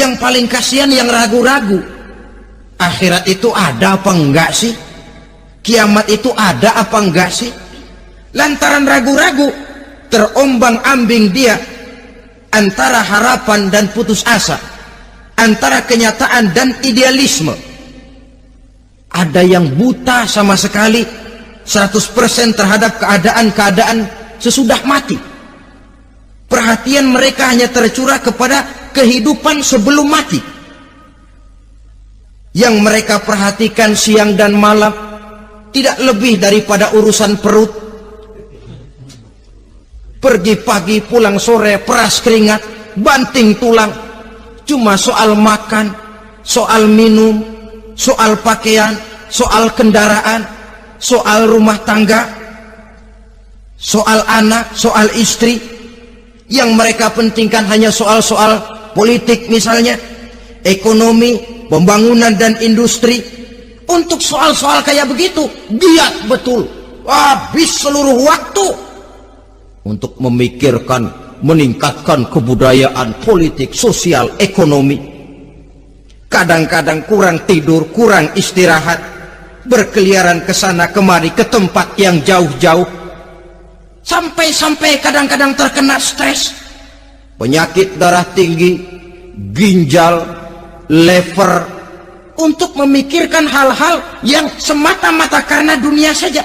Yang paling kasihan yang ragu-ragu. Akhirat itu ada apa enggak sih? Kiamat itu ada apa enggak sih? Lantaran ragu-ragu, terombang-ambing dia antara harapan dan putus asa, antara kenyataan dan idealisme. Ada yang buta sama sekali 100% terhadap keadaan-keadaan sesudah mati. Perhatian mereka hanya tercurah kepada kehidupan sebelum mati. Yang mereka perhatikan siang dan malam tidak lebih daripada urusan perut. Pergi pagi, pulang sore, peras keringat, banting tulang. Cuma soal makan, soal minum, soal pakaian, soal kendaraan, soal rumah tangga, soal anak, soal istri. Yang mereka pentingkan hanya soal-soal politik misalnya, ekonomi, pembangunan dan industri. Untuk soal-soal kayak begitu, giat betul, habis seluruh waktu untuk memikirkan, meningkatkan kebudayaan, politik, sosial, ekonomi. Kadang-kadang kurang tidur, kurang istirahat, berkeliaran ke sana kemari ke tempat yang jauh-jauh. Sampai-sampai kadang-kadang terkena stres, penyakit darah tinggi, ginjal, lever, untuk memikirkan hal-hal yang semata-mata karena dunia saja.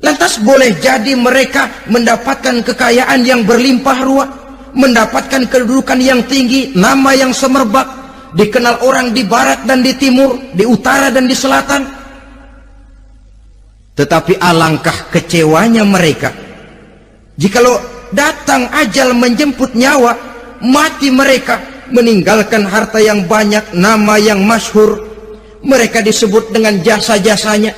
Lantas boleh jadi mereka mendapatkan kekayaan yang berlimpah ruah, mendapatkan kedudukan yang tinggi, nama yang semerbak, dikenal orang di barat dan di timur, di utara dan di selatan. Tetapi alangkah kecewanya mereka jikalau datang ajal menjemput nyawa, mati mereka, meninggalkan harta yang banyak, nama yang masyhur. Mereka disebut dengan jasa-jasanya.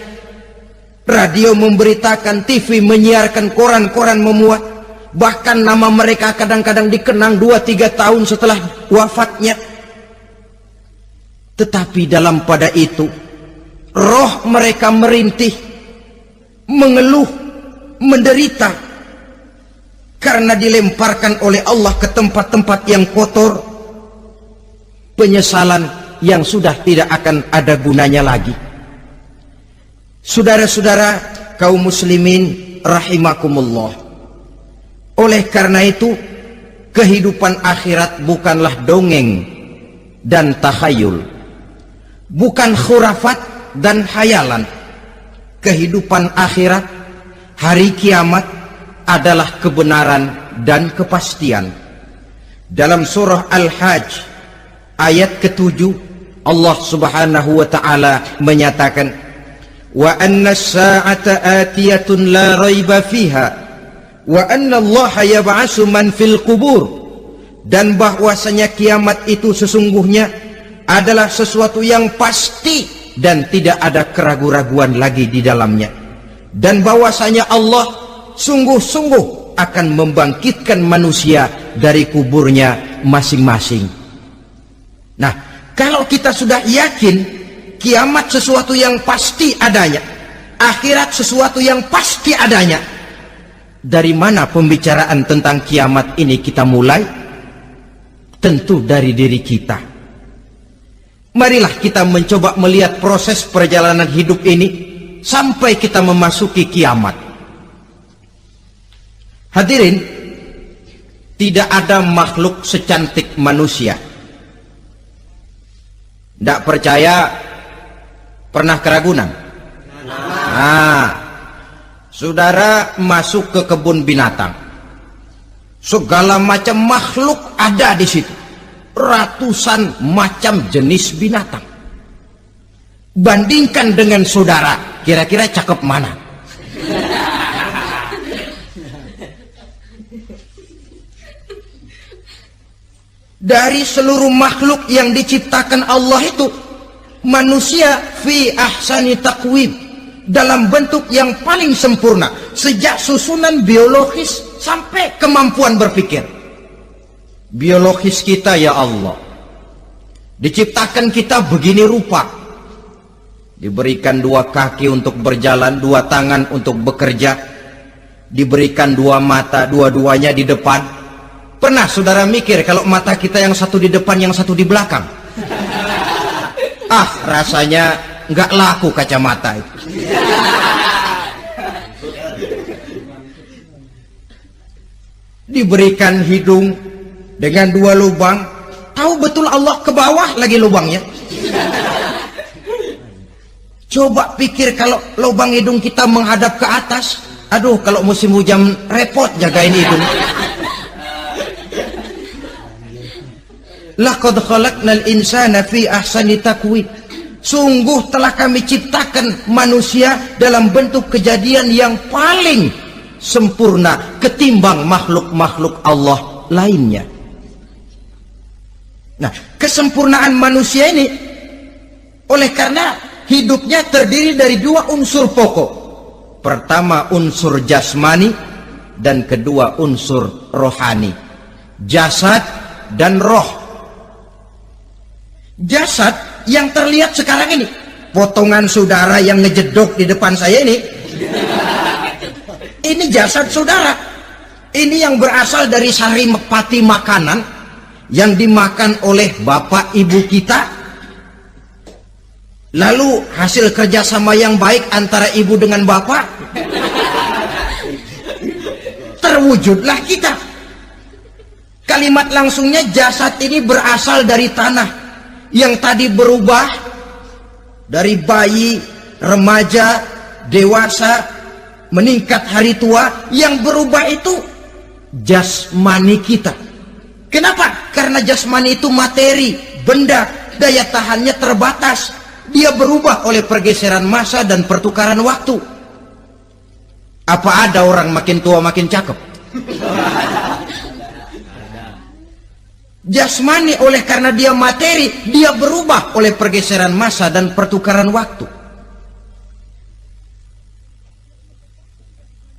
Radio memberitakan, TV menyiarkan, koran-koran memuat. Bahkan nama mereka kadang-kadang dikenang 2-3 tahun setelah wafatnya. Tetapi dalam pada itu, roh mereka merintih, mengeluh, menderita, karena dilemparkan oleh Allah ke tempat-tempat yang kotor. Penyesalan yang sudah tidak akan ada gunanya lagi. Saudara-saudara kaum muslimin rahimakumullah, oleh karena itu kehidupan akhirat bukanlah dongeng dan takhayul, bukan khurafat dan hayalan. Kehidupan akhirat, hari kiamat adalah kebenaran dan kepastian. Dalam surah Al-Hajj ayat ke-7, Allah Subhanahu wa taala menyatakan, wa anna as-sa'ata atiyatun la raiba fiha wa anna Allah yab'atsu man fil qubur, dan bahwasanya kiamat itu sesungguhnya adalah sesuatu yang pasti dan tidak ada keraguan-raguan lagi di dalamnya, dan bahwasanya Allah sungguh-sungguh akan membangkitkan manusia dari kuburnya masing-masing. Nah, kalau kita sudah yakin kiamat sesuatu yang pasti adanya, akhirat sesuatu yang pasti adanya, dari mana pembicaraan tentang kiamat ini kita mulai? Tentu dari diri kita. Marilah kita mencoba melihat proses perjalanan hidup ini sampai kita memasuki kiamat. Hadirin, tidak ada makhluk secantik manusia. Tidak percaya, pernah keragunan? Nah, saudara masuk ke kebun binatang, segala macam makhluk ada di situ. Ratusan macam jenis binatang. Bandingkan dengan saudara, kira-kira cakep mana? Dari seluruh makhluk yang diciptakan Allah itu, manusia fi ahsani taqwim, dalam bentuk yang paling sempurna, sejak susunan biologis sampai kemampuan berpikir. Biologis kita, ya Allah, diciptakan kita begini rupa, diberikan 2 kaki untuk berjalan, 2 tangan untuk bekerja, diberikan 2 mata, dua-duanya di depan, Pernah saudara mikir kalau mata kita yang satu di depan, yang satu di belakang? Rasanya nggak laku kacamata itu. Diberikan hidung dengan 2 lubang, tahu betul Allah ke bawah lagi lubangnya. Coba pikir kalau lubang hidung kita menghadap ke atas. Aduh, kalau musim hujan repot jagain hidung. Laqad khalaqnal insana fi ahsani taqwim. Sungguh telah kami ciptakan manusia dalam bentuk kejadian yang paling sempurna ketimbang makhluk-makhluk Allah lainnya. Nah, kesempurnaan manusia ini oleh karena hidupnya terdiri dari 2 unsur pokok. Pertama unsur jasmani dan kedua unsur rohani. Jasad dan roh. Jasad yang terlihat sekarang ini, potongan saudara yang ngejedok di depan saya ini jasad saudara. Ini yang berasal dari sari pati makanan yang dimakan oleh bapak ibu kita. Lalu hasil kerjasama yang baik antara ibu dengan bapak, terwujudlah kita. Kalimat langsungnya, jasad ini berasal dari tanah yang tadi berubah dari bayi, remaja, dewasa, meningkat hari tua. Yang berubah itu jasmani kita. Kenapa? Karena jasmani itu materi, benda, daya tahannya terbatas. Dia berubah oleh pergeseran masa dan pertukaran waktu. Apa ada orang makin tua makin cakep? Jasmani oleh karena dia materi, dia berubah oleh pergeseran masa dan pertukaran waktu.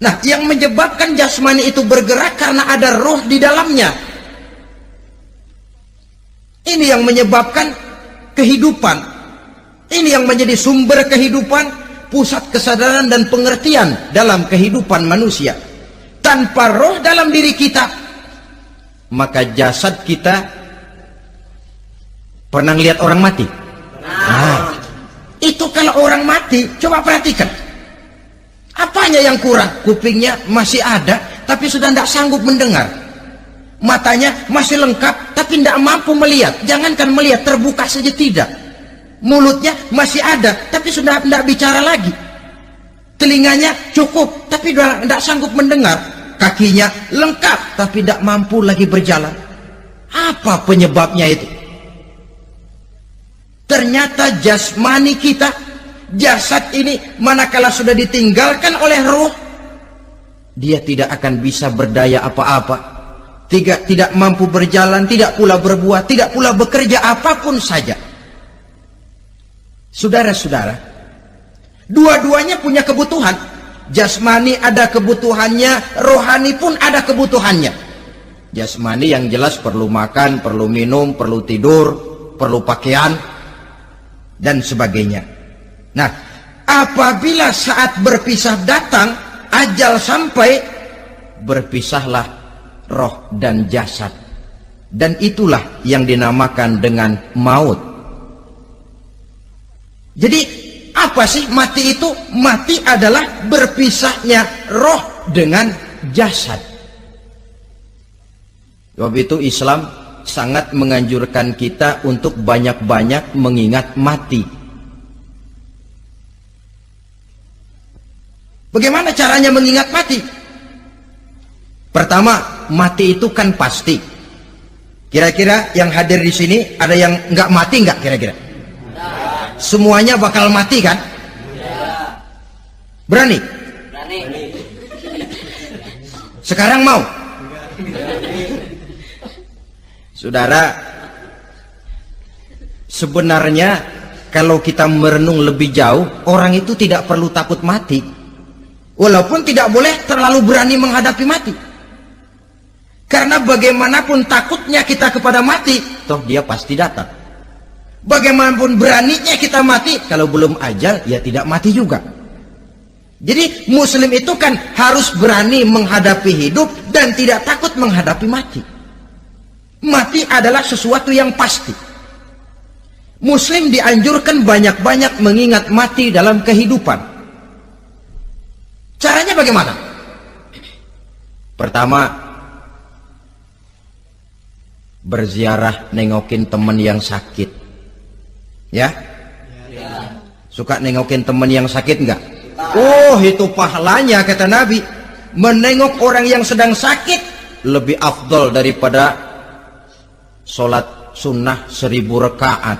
Nah, yang menyebabkan jasmani itu bergerak karena ada roh di dalamnya. Ini yang menyebabkan kehidupan. Ini yang menjadi sumber kehidupan, pusat kesadaran dan pengertian dalam kehidupan manusia. Tanpa roh dalam diri kita, maka jasad kita, pernah lihat orang mati? Nah, itu kalau orang mati, coba perhatikan. Apanya yang kurang? Kupingnya masih ada, tapi sudah tidak sanggup mendengar. Matanya masih lengkap, tapi tidak mampu melihat. Jangankan melihat, terbuka saja tidak. Mulutnya masih ada, tapi sudah tidak bicara lagi. Telinganya cukup, tapi sudah tidak sanggup mendengar. Kakinya lengkap, tapi tidak mampu lagi berjalan. Apa penyebabnya itu? Ternyata jasmani kita, jasad ini, manakala sudah ditinggalkan oleh roh, dia tidak akan bisa berdaya apa-apa. Tidak mampu berjalan, tidak pula berbuat, tidak pula bekerja apapun saja. Saudara-saudara, dua-duanya punya kebutuhan. Jasmani ada kebutuhannya, rohani pun ada kebutuhannya. Jasmani yang jelas perlu makan, perlu minum, perlu tidur, perlu pakaian, dan sebagainya. Nah, apabila saat berpisah datang, ajal sampai, berpisahlah roh dan jasad. Dan itulah yang dinamakan dengan maut. Jadi apa sih mati itu? Mati adalah berpisahnya roh dengan jasad. Sebab itu Islam sangat menganjurkan kita untuk banyak-banyak mengingat mati. Bagaimana caranya mengingat mati? Pertama, mati itu kan pasti. Kira-kira yang hadir di sini ada yang nggak mati nggak kira-kira? Semuanya bakal mati kan? Berani? Berani. Sekarang mau? Saudara, sebenarnya kalau kita merenung lebih jauh, orang itu tidak perlu takut mati. Walaupun tidak boleh terlalu berani menghadapi mati. Karena bagaimanapun takutnya kita kepada mati, toh dia pasti datang. Bagaimanapun beraninya kita mati, kalau belum ajal ya tidak mati juga. Jadi muslim itu kan harus berani menghadapi hidup dan tidak takut menghadapi mati. Mati adalah sesuatu yang pasti. Muslim dianjurkan banyak-banyak mengingat mati dalam kehidupan. Caranya bagaimana? Pertama, berziarah nengokin teman yang sakit. Ya? Suka nengokin teman yang sakit enggak? Oh, itu pahalanya kata Nabi. Menengok orang yang sedang sakit lebih afdol daripada sholat sunnah 1000 rakaat.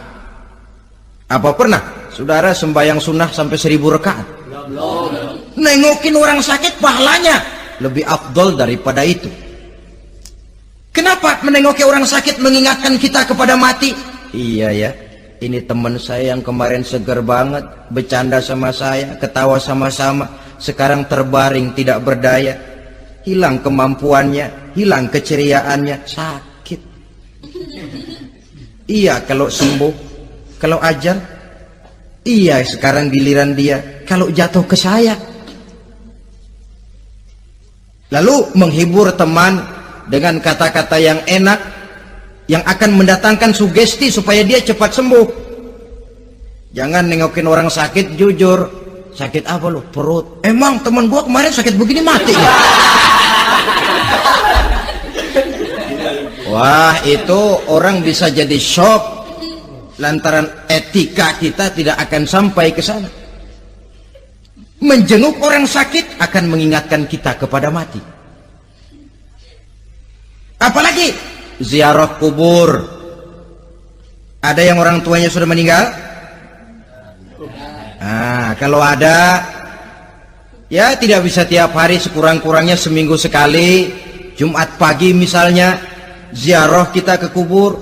Apa pernah saudara sembahyang sunnah sampai 1000 rakaat? Nengokin orang sakit pahalanya lebih afdol daripada itu. Kenapa menengoki orang sakit mengingatkan kita kepada mati? Iya ya, ini teman saya yang kemarin seger banget, bercanda sama saya, ketawa sama-sama, sekarang terbaring tidak berdaya, hilang kemampuannya, hilang keceriaannya, sakit. Iya kalau sembuh, kalau ajal, iya sekarang giliran dia, kalau jatuh ke saya. Lalu menghibur teman dengan kata-kata yang enak, yang akan mendatangkan sugesti supaya dia cepat sembuh. Jangan nengokin orang sakit jujur, sakit apa lu? Perut. Emang teman gua kemarin sakit begini mati ya? Wah, itu orang bisa jadi shock lantaran etika kita tidak akan sampai ke sana. Menjenguk orang sakit akan mengingatkan kita kepada mati. Apalagi ziarah kubur. Ada yang orang tuanya sudah meninggal? Kalau ada, ya tidak bisa tiap hari, sekurang-kurangnya seminggu sekali, Jumat pagi misalnya, ziarah kita ke kubur.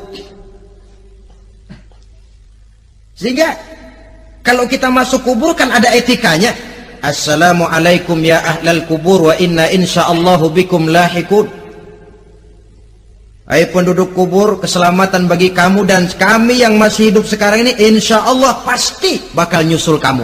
Sehingga kalau kita masuk kubur kan ada etikanya. Assalamualaikum ya ahlal kubur wa inna insyaallahu bikum lahikun. Hai penduduk kubur, keselamatan bagi kamu dan kami yang masih hidup sekarang ini insyaallah pasti bakal nyusul kamu.